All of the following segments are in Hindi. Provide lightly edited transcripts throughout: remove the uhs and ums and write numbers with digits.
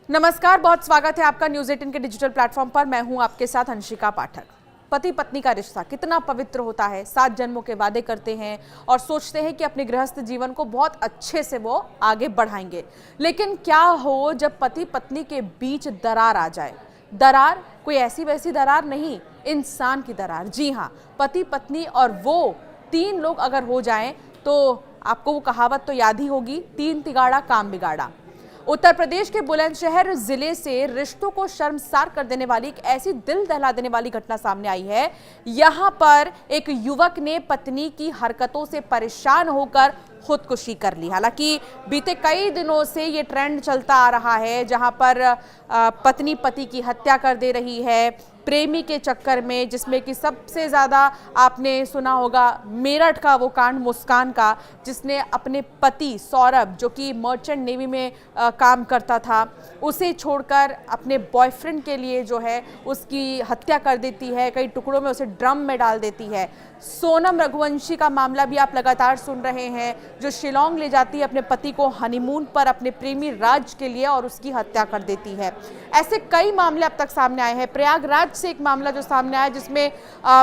नमस्कार, बहुत स्वागत है आपका न्यूज़ 18 के डिजिटल प्लेटफॉर्म पर। मैं हूं आपके साथ अंशिका पाठक। पति पत्नी का रिश्ता कितना पवित्र होता है। 7 जन्मों के वादे करते हैं और सोचते हैं कि अपने गृहस्थ जीवन को बहुत अच्छे से वो आगे बढ़ाएंगे। लेकिन क्या हो जब पति पत्नी के बीच दरार आ जाए। दरार कोई ऐसी वैसी दरार नहीं, इंसान की दरार। जी हाँ, पति पत्नी और वो 3 लोग अगर हो जाएं तो आपको वो कहावत तो याद ही होगी, 3 तिगाड़ा काम बिगाड़ा। उत्तर प्रदेश के बुलंदशहर जिले से रिश्तों को शर्मसार कर देने वाली एक ऐसी दिल दहला देने वाली घटना सामने आई है। यहां पर एक युवक ने पत्नी की हरकतों से परेशान होकर खुदकुशी कर ली। हालांकि बीते कई दिनों से ये ट्रेंड चलता आ रहा है, जहां पर पत्नी पति की हत्या कर दे रही है प्रेमी के चक्कर में, जिसमें कि सबसे ज़्यादा आपने सुना होगा मेरठ का वो कांड, मुस्कान का, जिसने अपने पति सौरभ, जो कि मर्चेंट नेवी में काम करता था, उसे छोड़कर अपने बॉयफ्रेंड के लिए जो है उसकी हत्या कर देती है, कई टुकड़ों में उसे ड्रम में डाल देती है। सोनम रघुवंशी का मामला भी आप लगातार सुन रहे हैं, जो शिलोंग ले जाती है अपने पति को हनीमून पर अपने प्रेमी राज के लिए और उसकी हत्या कर देती है। ऐसे कई मामले अब तक सामने आए हैं। प्रयागराज से एक मामला जो सामने आया, जिसमें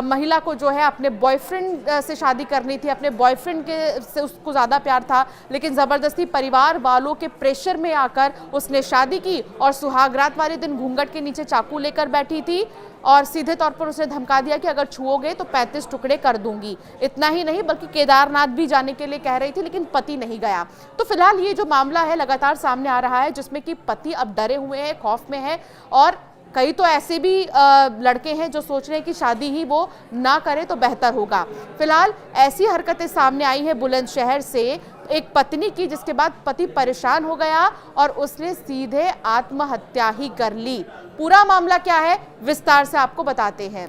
महिला को जो है अपने बॉयफ्रेंड से शादी करनी थी, अपने बॉयफ्रेंड के से उसको ज़्यादा प्यार था, लेकिन ज़बरदस्ती परिवार वालों के प्रेशर में आकर उसने शादी की और सुहागरात वाले दिन घूंघट के नीचे चाकू लेकर बैठी थी और सीधे तौर पर उसने धमका दिया कि अगर छुओगे तो 35 टुकड़े कर दूंगी। इतना ही नहीं बल्कि केदारनाथ भी जाने के लिए कह रही थी, लेकिन पति नहीं गया। तो फिलहाल ये जो मामला है लगातार सामने आ रहा है, जिसमें कि पति अब डरे हुए हैं, खौफ में है, और कई तो ऐसे भी लड़के हैं जो सोच रहे हैं कि शादी ही वो ना करे तो बेहतर होगा। फिलहाल ऐसी हरकतें सामने आई हैं बुलंदशहर से एक पत्नी की, जिसके बाद पति परेशान हो गया और उसने सीधे आत्महत्या ही कर ली। पूरा मामला क्या है विस्तार से आपको बताते हैं।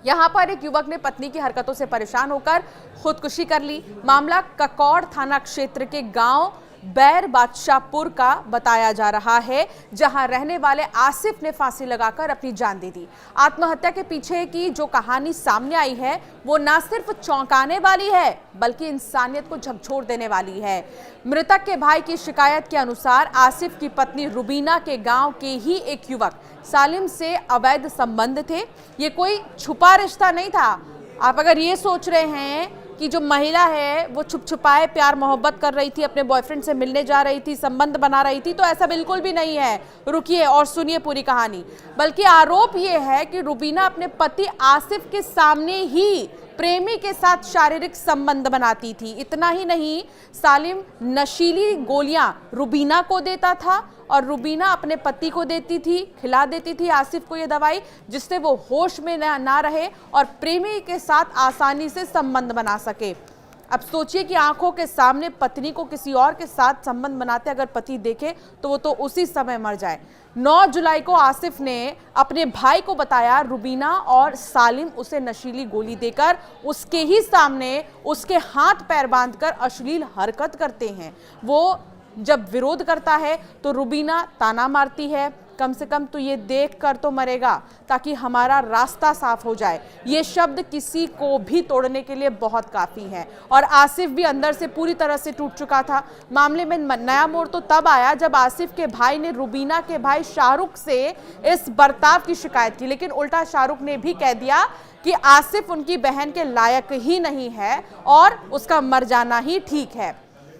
यहाँ पर एक युवक ने पत्नी की हरकतों से परेशान होकर खुदकुशी कर ली। मामला ककौड़ थाना क्षेत्र के गांव बैर बादशाहपुर का बताया जा रहा है, जहां रहने वाले आसिफ ने फांसी लगाकर अपनी जान दे दी। आत्महत्या के पीछे की जो कहानी सामने आई है वो ना सिर्फ चौंकाने वाली है बल्कि इंसानियत को झकझोर देने वाली है। मृतक के भाई की शिकायत के अनुसार आसिफ की पत्नी रुबीना के गांव के ही एक युवक सालिम से अवैध संबंध थे। ये कोई छुपा रिश्ता नहीं था। आप अगर ये सोच रहे हैं कि जो महिला है वो छुप छुपाए प्यार मोहब्बत कर रही थी, अपने बॉयफ्रेंड से मिलने जा रही थी, संबंध बना रही थी, तो ऐसा बिल्कुल भी नहीं है। रुकिए और सुनिए पूरी कहानी। बल्कि आरोप ये है कि रुबीना अपने पति आसिफ के सामने ही प्रेमी के साथ शारीरिक संबंध बनाती थी। इतना ही नहीं, सालिम नशीली गोलियां रुबीना को देता था और रुबीना अपने पति को देती थी, खिला देती थी आसिफ को ये दवाई, जिससे वो होश में ना रहे और प्रेमी के साथ आसानी से संबंध बना सके। अब सोचिए कि आंखों के सामने पत्नी को किसी और के साथ संबंध बनाते अगर पति देखे तो वो तो उसी समय मर जाए। 9 जुलाई को आसिफ ने अपने भाई को बताया रुबीना और सालिम उसे नशीली गोली देकर उसके ही सामने उसके हाथ पैर बांधकर अश्लील हरकत करते हैं। वो जब विरोध करता है तो रुबीना ताना मारती है, कम से कम तो ये देख कर तो मरेगा ताकि हमारा रास्ता साफ हो जाए। ये शब्द किसी को भी तोड़ने के लिए बहुत काफ़ी है। और आसिफ भी अंदर से पूरी तरह से टूट चुका था। मामले में नया मोड़ तो तब आया जब आसिफ के भाई ने रुबीना के भाई शाहरुख से इस बर्ताव की शिकायत की, लेकिन उल्टा शाहरुख ने भी कह दिया कि आसिफ उनकी बहन के लायक ही नहीं है और उसका मर जाना ही ठीक है।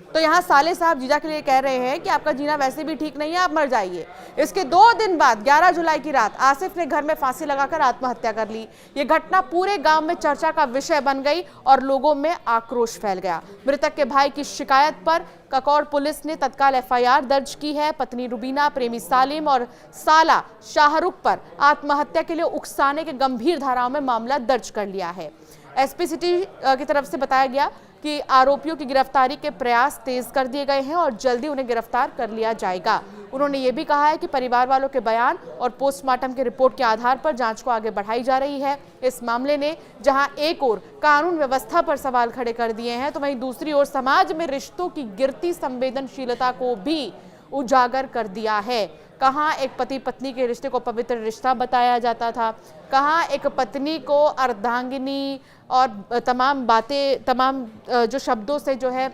तो यहाँ साले साहब जीजा के लिए कह रहे हैं कि आपका जीना वैसे भी ठीक नहीं है, आप मर जाइए। इसके 2 दिन बाद 11 जुलाई की रात आसिफ ने घर में फांसी लगाकर आत्महत्या कर ली। ये घटना पूरे गांव में चर्चा का विषय बन गई और लोगों में आक्रोश फैल गया। मृतक के भाई की शिकायत पर ककौड़ पुलिस ने तत्काल FIR दर्ज की है। पत्नी रुबीना, प्रेमी सालिम और साला शाहरुख पर आत्महत्या के लिए उकसाने के गंभीर धाराओं में मामला दर्ज कर लिया है। SP सिटी की तरफ से बताया गया कि आरोपियों की गिरफ्तारी के प्रयास तेज कर दिए गए हैं और जल्दी उन्हें गिरफ्तार कर लिया जाएगा। उन्होंने ये भी कहा है कि परिवार वालों के बयान और पोस्टमार्टम के रिपोर्ट के आधार पर जांच को आगे बढ़ाई जा रही है। इस मामले ने जहां एक ओर कानून व्यवस्था पर सवाल खड़े कर दिए हैं, तो वहीं दूसरी ओर समाज में रिश्तों की गिरती संवेदनशीलता को भी उजागर कर दिया है। कहाँ एक पति पत्नी के रिश्ते को पवित्र रिश्ता बताया जाता था, कहाँ एक पत्नी को अर्धांगिनी और तमाम बातें, तमाम जो शब्दों से जो है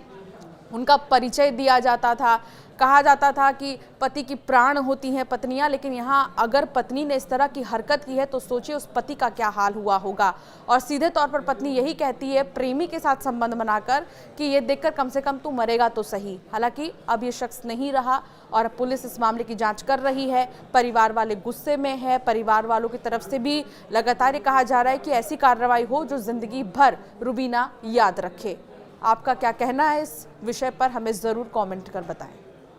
उनका परिचय दिया जाता था, कहा जाता था कि पति की प्राण होती हैं पत्नियां, लेकिन यहाँ अगर पत्नी ने इस तरह की हरकत की है तो सोचिए उस पति का क्या हाल हुआ होगा। और सीधे तौर पर पत्नी यही कहती है प्रेमी के साथ संबंध बनाकर कि ये देखकर कम से कम तू मरेगा तो सही। हालांकि अब ये शख्स नहीं रहा और पुलिस इस मामले की जांच कर रही है। परिवार वाले गुस्से में है, परिवार वालों की तरफ से भी लगातार ये कहा जा रहा है कि ऐसी कार्रवाई हो जो जिंदगी भर रुबीना याद रखे। आपका क्या कहना है इस विषय पर, हमें जरूर कमेंट कर बताएं।